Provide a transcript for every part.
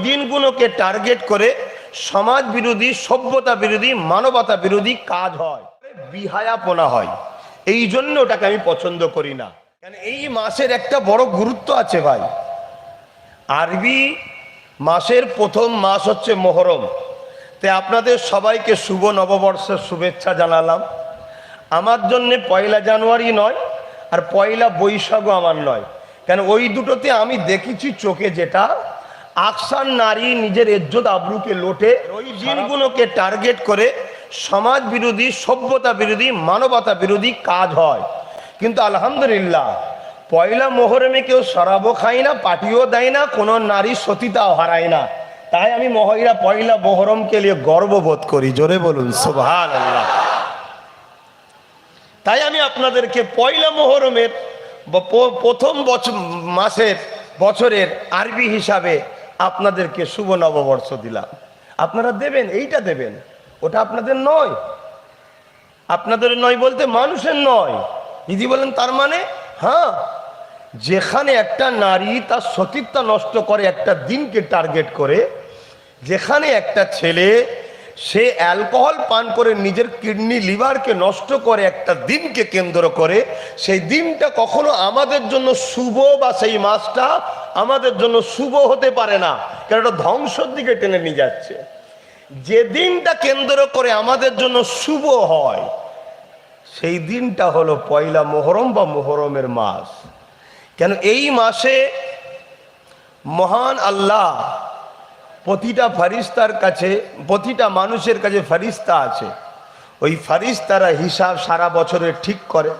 দিনগুলোকে টার্গেট করে সমাজ বিরোধী, সভ্যতা বিরোধী, মানবতা বিরোধী কাজ হয়, বিহায়াপনা হয়। এই জন্য ওটাকে আমি পছন্দ করি না। কারণ এই মাসের একটা বড় গুরুত্ব আছে ভাই। আরবি মাসের প্রথম মাস হচ্ছে মুহররম। তাই আপনাদের সবাইকে শুভ নববর্ষের শুভেচ্ছা জানালাম। আমার জন্যে পয়লা জানুয়ারি নয়, আর পয়লা বৈশাখও আমার নয়। কেন ওই দুটোতে আমি দেখেছি চোখে যেটা আকসার নারী নিজের ইজ্জত আবরুকে লোটে। ওই দিনগুলোকে টার্গেট করে সমাজ বিরোধী, সভ্যতা বিরোধী, মানবতা বিরোধী কাজ হয়। কিন্তু আলহামদুলিল্লাহ পয়লা মুহররমে কেউ শরাবও খায় না, পার্টিও দেয় না, কোনো নারী সতীতাও হারায় না। তাই আমি পয়লা মুহররমকে নিয়ে গর্ববোধ করি। জোরে বলুন সুবহানাল্লাহ। তাই আমি আপনাদেরকে পয়লা মুহররমের প্রথম বছরের আরবি হিসাবে আপনাদেরকে শুভ নববর্ষ দিলাম। আপনারা দেবেন, এইটা দেবেন, ওটা আপনাদের নয়। আপনাদের নয় বলতে মানুষের নয়। দিদি বলেন তার মানে হ্যাঁ, যেখানে একটা নারী তার সতীত্ব নষ্ট করে একটা দিনকে টার্গেট করে, যেখানে একটা ছেলে সে অ্যালকোহল পান করে নিজের কিডনি লিভারকে নষ্ট করে একটা দিনকে কেন্দ্র করে, সেই দিনটা কখনো আমাদের জন্য শুভ বা সেই মাসটা আমাদের জন্য শুভ হতে পারে না, কারণ এটা ধ্বংসের দিকে টেনে নিয়ে যাচ্ছে। যে দিনটা কেন্দ্র করে আমাদের জন্য শুভ হয় সেই দিনটা হলো পয়লা মুহররম বা মুহররমের মাস। কেন এই মাসে মহান আল্লাহ প্রতিটা ফারিস্তার কাছে, প্রতিটা মানুষের কাছে ফারিস্তা আছে। ওই ফারিস্তারা হিসাব সারা বছরের ঠিক করে,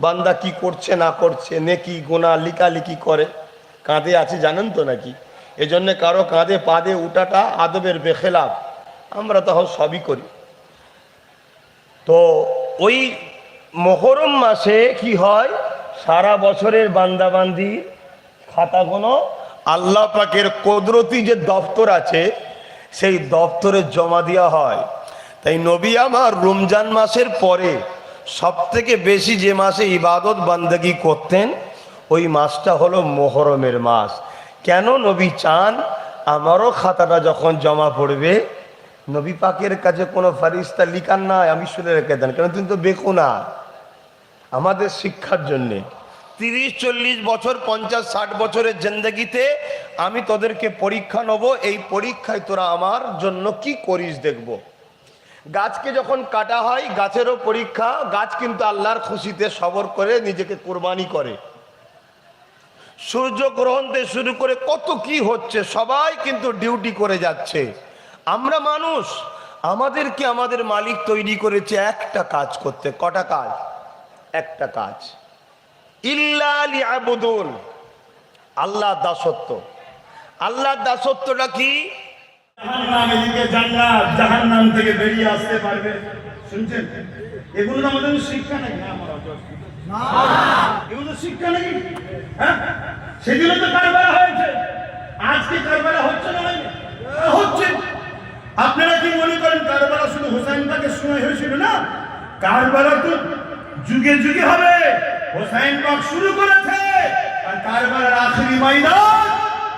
বান্দা কি করছে না করছে, নেকি গুনাহ লিকালিকি করে। কাঁধে আছে জানেন তো নাকি? এজন্য কারো কাঁধে পা দিয়ে উঠাটা আদবের বেখেলাফ, আমরা তখন সবই করি। তো ওই মুহররম মাসে কি হয়, সারা বছরের বান্দাবান্দি খাতাগুলো আল্লাহ পাকের কুদরতি যে দপ্তর আছে সেই দপ্তরে জমা দেওয়া হয়। তাই নবী আমার রমজান মাসের পরে সবথেকে বেশি যে মাসে ইবাদত বান্দাগি করতেন ওই মাসটা হলো মুহররমের মাস। কেন? নবী চান আমারও খাতাটা যখন জমা পড়বে নবী পাকের কাছে কোনো ফারিস্তা লিখার নাই, আমি শুনে রেখে দেন, কেন তুমি তো বেকুনা। আমাদের শিক্ষার জন্যে 30-40 বছর 50-60 বছরের জিন্দেগিতে আমি তোদেরকে পরীক্ষা নেব, এই পরীক্ষায় তোরা আমার জন্য কি করিস দেখব। গাছকে যখন কাটা হয় গাছেরও পরীক্ষা, গাছ কিন্তু আল্লাহর খুশিতে সবর করে নিজেকে কোরবানি করে। সূর্যগ্রহণ থেকে শুরু করে কত কি হচ্ছে, সবাই কিন্তু ডিউটি করে যাচ্ছে। আমরা মানুষ, আমাদেরকে আমাদের মালিক তৈরি করেছে একটা কাজ করতে। কটা কাজ? একটা কাজ, ইল্লা লিয়াবুদুন, আল্লাহর দাসত্ব। আল্লাহর দাসত্বটা কি? জাহান্নাম, এদিকে জান্নাত, জাহান্নাম থেকে বেরিয়ে আসতে পারবে। শুনছেন? এগুলো আমাদের শিক্ষা নাকি? না, এগুলো শিক্ষা নাকি? হ্যাঁ, সেদিনও তো কারবালা হয়েছে, আজকে কারবালা হচ্ছে না? হচ্ছে। আপনারা কি মনে করেন কারবালা শুধু হোসাইন পাকের সময় হয়েছিল? না, কারবালা তো যুগে যুগে হবে। হোসাইন পাক শুরু করেছে, আর কারবালার আখেরি ময়দান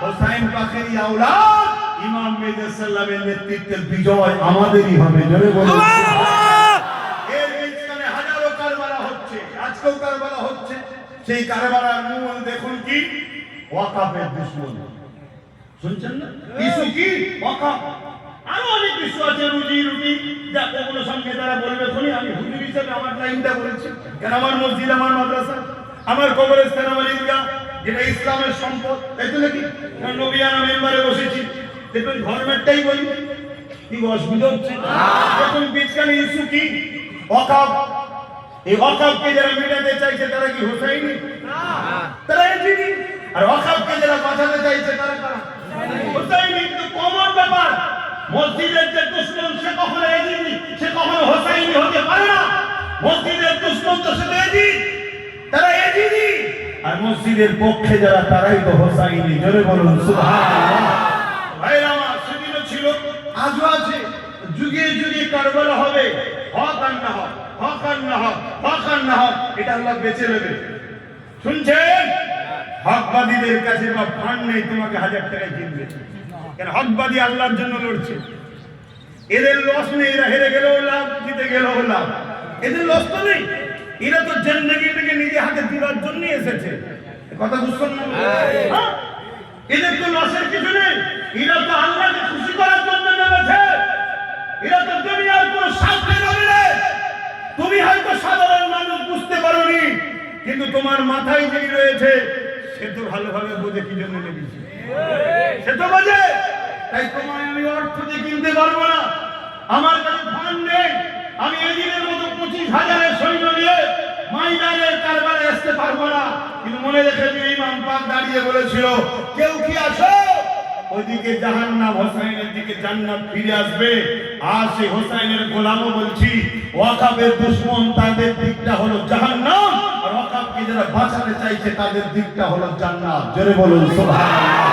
হোসাইন পাকের আওলাদ ইমাম মেজর সাল্লামের নেতৃত্বে বিজয় আমাদেরই হবে। জোরে বলুন সুবহানাল্লাহ। এর মাঝখানে হাজারো কারবালা হচ্ছে, আজকেও কারবালা হচ্ছে। সেই কারবালার মূল দেখুন কি? ওয়াকাফের দুশমন। শুনছেন না? ইস্যু কি? ওয়াকাফ। আরো অনেক ইস্যু আছে, রুজি রুটি, যা ওগুলো সঙ্গে তারা বলবে। শুনি, আমি হুজুর হিসেবে আমার লাইনটা বলেছি, কেন আমার মসজিদ, আমার মাদ্রাসা, আমার কবরস্থান, আমার ঈদগাহ, যেটা ইসলামের সম্পদ, তাই তো নাকি? নবী আর মেম্বারে বসেছি, দেখুন ধর্মেরটাই বলি, কি অসুবিধা হচ্ছে? এখন বিজকানি ইস্যু কি? ওয়াকাফ। এই ওয়াকাফকে যারা মেটাতে চাইছে তারা কি হোসাইনি? তারা এজিদি। আর ওয়াকাফকে যারা বাঁচাতে চাইছে তারা কারা? হোসাইনি। তো কমন ব্যাপার। মসজিদের যে দুশমন সে কখনো এজিদি, সে কখনো হোসাইনি হতে পারে না। মসজিদের দুশমন তো সে এজিদ, তারা এজিদি। আর মসজিদের পক্ষে যারা তারাই তো হোসাইনি। জোরে বলুন সুবহানাল্লাহ। ভাইরা আমার, সেদিনও ছিল, আজও আছে। যুগে যুগে কারবালা হবে, হক আর না হক, হক আর না হক, হক আর না হক, এটা আল্লাহ বেঁচে নেবে। শুনছেন? হকবাদীদের কাছে বা ফান্ড নেই তোমাকে 1000 টাকায় কিনবে। কেন হকবাদী আল্লাহর জন্য লড়ছে। এদের লস নেই, এরা হেরে গেলেও লাভ, জিতে গেলেও লাভ, এদের লস তো নেই। এরা তো জিন্দেগিটাকে নিজে হাতে দিবার জন্য এসেছে। কথা বুঝছেন না? হ্যাঁ? এদের তো লসের কিছু নেই। এরা তো আল্লাহকে খুশি করার জন্য নেমেছে। এরা তো দুনিয়ার কোনো স্বার্থে নয়। তুমি হয়তো সাধারণ মানুষ বুঝতে পারোনি, কিন্তু তোমার মাথায় যিনি রয়েছে সে তো ভালোভাবে বোঝে কি জন্য নেমেছে। সে তো বোঝে। তাই তোমায় আমি অর্থ দিয়ে কিনতে পারবো না, আমার কাছে ধন নেই। আমি এদিনের মতো 25,000-এর সৈন্য নিয়ে ময়দানের কারবারে আসতে পারবো না। কিন্তু মনে রেখে দিয়ে ইমাম পাক দাঁড়িয়ে বলেছিল, কেউ কি আসো, ওইদিকে জাহান্নাম, হোসাইনের দিকে জান্নাত ফিরে আসবে। আর সেই হোসাইনের গোলামও বলছি, ওয়াকাবের দুশমন তাদের দিকটা হলো জাহান্নাম, আর ওয়াকাবকে যারা বাঁচাতে চাইছে তাদের দিকটা হলো জান্নাত। জোরে বলুন সুবহানাল্লাহ।